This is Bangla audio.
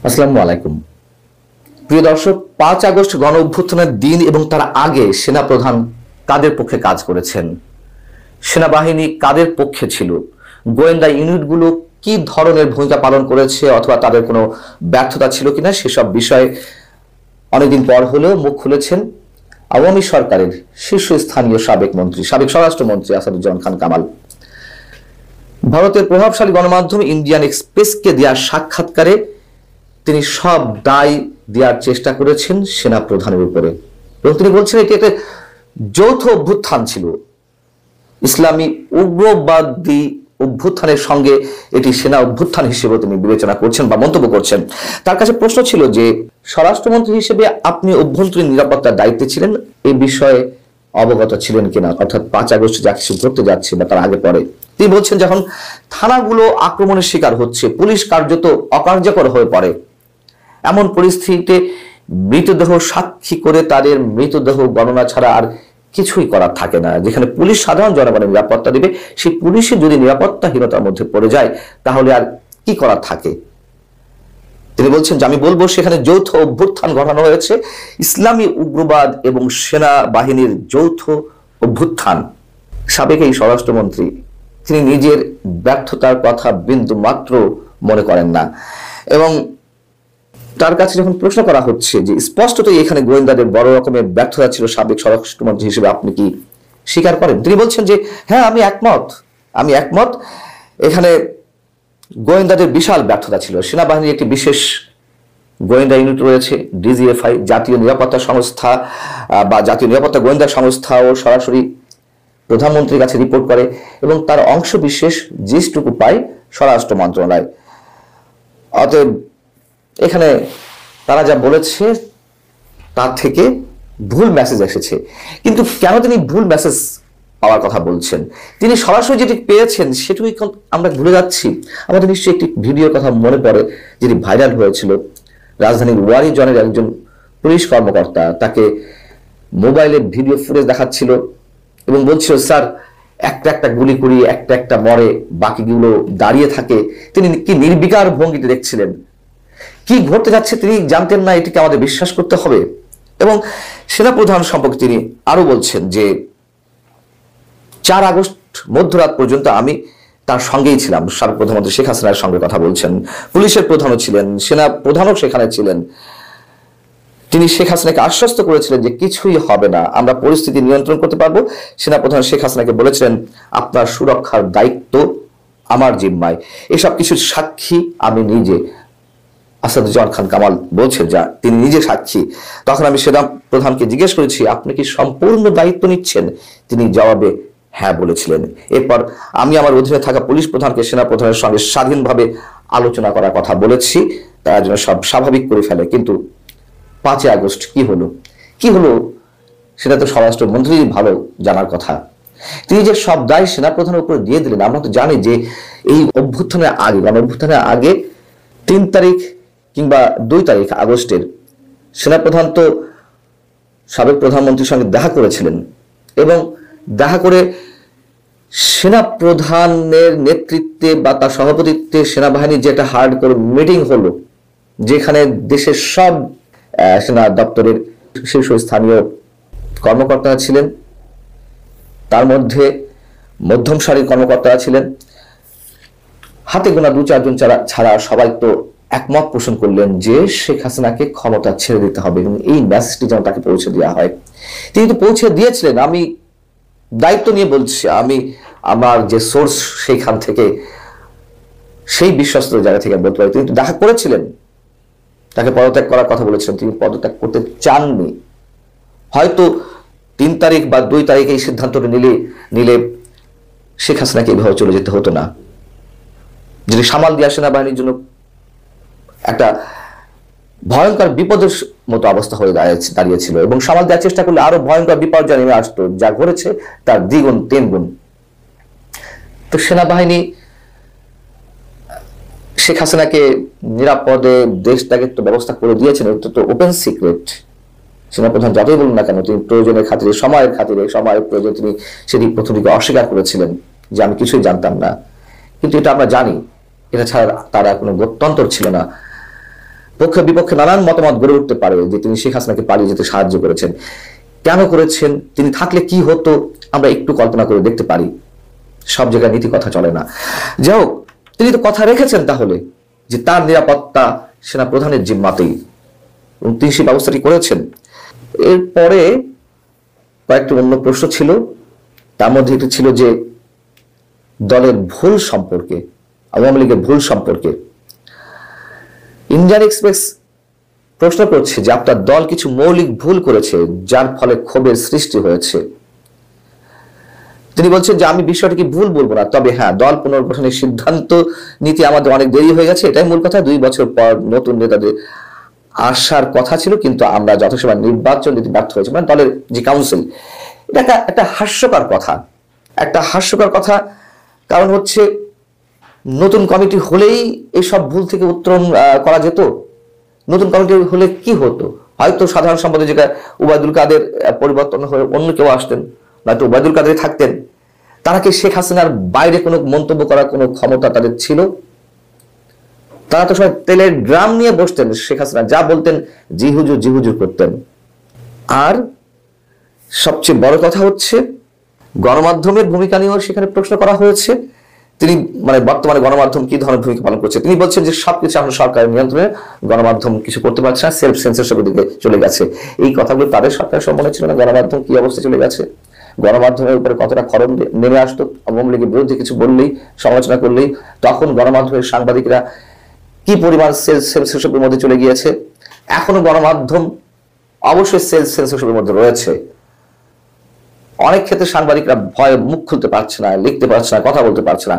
আসসালামু আলাইকুম। প্রিয় দর্শক, 5 আগস্ট গণ অভ্যুত্থানের দিন এবং তার আগে সেনাপ্রধান কাদের পক্ষে কাজ করেছেন, সেনাবাহিনী কাদের পক্ষে ছিল, গোয়েন্দা ইউনিটগুলো কি ধরনের ভূমিকা পালন করেছে অথবা তাদের কোনো ব্যর্থতা ছিল কিনা সেসব বিষয়ে অনেকদিন পর হলেও মুখ খুলেছেন আওয়ামী সরকারের শীর্ষস্থানীয় সাবেক মন্ত্রী, সাবেক স্বরাষ্ট্রমন্ত্রী আসাদুজ্জামান খান কামাল। ভারতের প্রভাবশালী গণমাধ্যম ইন্ডিয়ান এক্সপ্রেসকে দেওয়া সাক্ষাৎকারে তিনি সব দায় দেওয়ার চেষ্টা করেছেন সেনা প্রধানের উপরে এবং তিনি বলছেন এটি একটা যৌথ অভ্যুত্থান ছিল, ইসলামী উগ্রবাদী অভ্যুত্থানের সঙ্গে এটি সেনা অভ্যুত্থান হিসেবে তিনি বিবেচনা করছেন বা মন্তব্য করছেন। তার কাছে প্রশ্ন ছিল যে স্বরাষ্ট্রমন্ত্রী হিসেবে আপনি অভ্যন্তরীণ নিরাপত্তার দায়িত্বে ছিলেন, এই বিষয়ে অবগত ছিলেন কিনা, অর্থাৎ 5 আগস্ট যা কিছু ঘটতে যাচ্ছে বা তার আগে পরে। তিনি বলছেন যখন থানাগুলো আক্রমণের শিকার হচ্ছে, পুলিশ কার্যত অকার্যকর হয়ে পড়ে, এমন পরিস্থিতিতে মৃতদেহ সাক্ষী করে তাদের মৃতদেহ গণনা ছাড়া আর কিছুই করার থাকে না। যেখানে পুলিশ সাধারণ জনগণের নিরাপত্তা দিবে, সেই পুলিশে যদি নিরাপত্তাহীনতার মধ্যে পড়ে যায় তাহলে আর কি করার থাকে। তিনি বলছেন যে আমি বলবো সেখানে যৌথ অভ্যুত্থান ঘটানো হয়েছে, ইসলামী উগ্রবাদ এবং সেনাবাহিনীর যৌথ অভ্যুত্থান। সাবেক এই স্বরাষ্ট্রমন্ত্রী তিনি নিজের ব্যর্থতার কথা বিন্দু মাত্র মনে করেন না এবং তার কাছে যখন প্রশ্ন করা হচ্ছে যে স্পষ্টতই এখানে গোয়েন্দাদের বড় রকমের ব্যর্থতা ছিল, সাবেক স্বরাষ্ট্রমন্ত্রী হিসেবে আপনি কি স্বীকার করেন? তিনি বলছেন যে হ্যাঁ, আমি একমত এখানে গোয়েন্দাদের বিশাল ব্যর্থতা ছিল। সেনাবাহিনীর একটি বিশেষ গোয়েন্দা ইউনিট রয়েছে ডিজিএফআই, জাতীয় নিরাপত্তা সংস্থা বা জাতীয় নিরাপত্তা গোয়েন্দা সংস্থাও সরাসরি প্রধানমন্ত্রীর কাছে রিপোর্ট করে এবং তার অংশ বিশেষ যেটুকু পায় স্বরাষ্ট্র মন্ত্রণালয়। অতএব এখানে তারা যা বলেছে তার থেকে ভুল মেসেজ এসেছে। কিন্তু কেন তিনি ভুল মেসেজ পাওয়ার কথা বলছেন? তিনি সরাসরি যেটি পেয়েছেন সেটুকুই আমরা ভুলে যাচ্ছি। আমাদের নিশ্চয়ই একটি ভিডিওর কথা মনে পড়ে যেটি ভাইরাল হয়েছিল। রাজধানীর ওয়ারিজনের একজন পুলিশ কর্মকর্তা তাকে মোবাইলে ভিডিও ফুটেজ দেখাচ্ছিল এবং বলছিল স্যার একটা একটা গুলি করি, একটা একটা মরে, বাকিগুলো দাঁড়িয়ে থাকে। তিনি কি নির্বিকার ভঙ্গিতে দেখছিলেন, কি ঘটতে যাচ্ছে তিনি জানতেন না, এটিকে আমাদের বিশ্বাস করতে হবে। এবং সেনাপ্রধান সম্পর্কে তিনি আরো বলছেন যে 4 আগস্ট মধ্যরাত পর্যন্ত আমি তার সঙ্গেই ছিলাম। সাবেক প্রধানমন্ত্রী শেখ হাসিনার সঙ্গে কথা বলছেন, পুলিশের প্রধানও ছিলেন, সেনা প্রধানও সেখানে ছিলেন। তিনি শেখ হাসিনাকে আশ্বস্ত করেছিলেন যে কিছুই হবে না, আমরা পরিস্থিতি নিয়ন্ত্রণ করতে পারবো। সেনাপ্রধান শেখ হাসিনাকে বলেছিলেন আপনার সুরক্ষার দায়িত্ব আমার জিম্মায়। এসব কিছু সাক্ষী আমি নিজে, আসাদুজ্জামান খান কামাল বলছেন, যা তিনি নিজে সাক্ষী। তখন আমি সেনা প্রধানকে জিজ্ঞেস করেছি আপনি কি সম্পূর্ণ দায়িত্ব নিচ্ছেন? তিনি জবাবে হ্যাঁ বলেছিলেন। এরপর আমি আমার অধীনে থাকা পুলিশ প্রধানকে সেনা প্রধানের সঙ্গে স্বাধীনভাবে আলোচনা করার কথা বলেছি, তারা যেন সব স্বাভাবিক করে ফেলে। কিন্তু 5 আগস্ট কি হলো সেটা তো স্বরাষ্ট্রমন্ত্রী ভালো জানার কথা। তিনি যে সব দায় সেনাপ্রধানের উপর দিয়ে দিলেন। আমরা তো জানি যে এই অভ্যুত্থানের আগে, গণ অভ্যুত্থানের আগে 3 তারিখ কিংবা 2 তারিখ আগস্টের সেনাপ্রধান তো সাবেক প্রধানমন্ত্রীর সঙ্গে দেখা করেছিলেন এবং দেখা করে সেনাপ্রধানের নেতৃত্বে বা তার সভাপতিত্বে সেনাবাহিনীর যে একটা হার্ড করে মিটিং হলো, যেখানে দেশের সব সেনা দপ্তরের শীর্ষস্থানীয় কর্মকর্তারা ছিলেন, তার মধ্যে মধ্যম সারির কর্মকর্তারা ছিলেন, হাতে গোনা 2-4 জন ছাড়া সবাই তো একমত পোষণ করলেন যে শেখ হাসিনাকে ক্ষমতা ছেড়ে দিতে হবে এবং এই মেসেজটি যেন তাকে পৌঁছে দেওয়া হয়। তিনি তো পৌঁছে দিয়েছিলেন। আমি দায়িত্ব নিয়ে বলছি, আমি আমার যে সোর্স সেইখান থেকে, সেই বিশ্বস্ত জায়গা থেকে বলতে পারি তিনি তো দেখা করেছিলেন, তাকে পদত্যাগ করার কথা বলেছিলেন, তিনি পদত্যাগ করতে চাননি। হয়তো 3 তারিখ বা 2 তারিখ এই সিদ্ধান্তটা নিলে শেখ হাসিনাকে এভাবে চলে যেতে হতো না, যিনি সামাল দিয়ে সেনাবাহিনীর জন্য একটা ভয়ঙ্কর বিপদের মতো অবস্থা হয়ে দাঁড়িয়েছিল এবং সামাল দেওয়ার চেষ্টা করলে আরো ভয়ঙ্কর বিপর্যয় নেমে আসতো। যা ঘটেছে তার 2 গুণ 3 গুণ। তো সেনাবাহিনী শেখ হাসিনাকে নিরাপদে দেশ ত্যাগের তো ব্যবস্থা করে দিয়েছেন, এটা তো ওপেন সিক্রেট। সেনাপ্রধান যতই বলুন না কেন, তিনি প্রয়োজনের খাতিরে, সময়ের প্রয়োজন তিনি সেটি প্রথম দিকে অস্বীকার করেছিলেন যে আমি কিছুই জানতাম না। কিন্তু এটা আমরা জানি, এটা ছাড়া তারা কোনো গত্যন্তর ছিল না। পক্ষে বিপক্ষে নানান মতামত গড়ে উঠতে পারে যে তিনি শেখ হাসিনাকে পালিয়ে যেতে সাহায্য করেছেন, কেন করেছেন, তিনি থাকলে কি হতো, আমরা একটু কল্পনা করে দেখতে পারি। সব জায়গায় নীতি কথা চলে না। যাই হোক, তিনি তো কথা রেখেছেন তাহলে যে তার নিরাপত্তা সেনা প্রধানের জিম্মাতেই, এবং তিনি সেই ব্যবস্থাটি করেছেন। এরপরে কয়েকটি অন্য প্রশ্ন ছিল, তার মধ্যে একটি ছিল যে দলের ভুল সম্পর্কে, আওয়ামী লীগের ভুল সম্পর্কে। ইন্ডিয়ান এক্সপ্রেস প্রশ্ন করছে যে আপনার দল কিছু মৌলিক ভুল করেছে যার ফলে ক্ষোভের সৃষ্টি হয়েছে। তিনি বলছেন যে আমি বিষয়টিকে ভুল বলবো না, তবে হ্যাঁ, দল পুনর্গঠনের সিদ্ধান্ত নিতে আমাদের অনেক দেরি হয়ে গেছে, এটাই মূল কথা। 2 বছর পর নতুন নেতাদের আসার কথা ছিল, কিন্তু আমরা যথাসময় নির্বাচন দিতে ব্যর্থ হয়েছি, মানে দলের যে কাউন্সিল। এটা একটা হাস্যকর কথা, একটা হাস্যকর কথা। কারণ হচ্ছে নতুন কমিটি হলেই এইসব ভুল থেকে উত্তরণ করা যেত। নতুন কমিটি হলে কি হতো, হয়তো সাধারণ সম্পাদক জায়গায় ওবায়দুল কাদের পরিবর্তন হয়ে অন্য কেউ আসতেন, নয়তো ওবায়দুল কাদের থাকতেন। তারা কি শেখ হাসিনার বাইরে কোনো মন্তব্য করার কোনো ক্ষমতা তাদের ছিল? তারা তো সবাই তেলের ড্রাম নিয়ে বসতেন, শেখ হাসিনা যা বলতেন জি হুজুর করতেন। আর সবচেয়ে বড় কথা হচ্ছে গণমাধ্যমের ভূমিকা নিয়েও সেখানে প্রশ্ন করা হয়েছে। তিনি মানে বর্তমানে গণমাধ্যম কি ধরনের ভূমিকা পালন করছে, তিনি বলছেন যে সবকিছু এখন সরকারের নিয়ন্ত্রণে, গণমাধ্যম কিছু করতে পারছে না, সেলফ সেন্সরশিপের দিকে চলে গেছে। এই কথাগুলো তাদের সরকার সম্মানে ছিল না, গণমাধ্যম কি অবস্থা চলে গেছে, গণমাধ্যমের উপরে কতটা খরচ নেমে আসতো, আওয়ামী লীগের বিরুদ্ধে কিছু বললেই, সমালোচনা করলেই তখন গণমাধ্যমের সাংবাদিকরা কি পরিমাণ সেলফ সেন্সরশিপের মধ্যে চলে গিয়েছে। এখনো গণমাধ্যম অবশ্যই সেলফ সেন্সরশিপের মধ্যে রয়েছে। অনেক ক্ষেত্রে সাংবাদিকরা ভয়ে মুখ খুলতে পারছে না, লিখতে পারছে না, কথা বলতে পারছে না।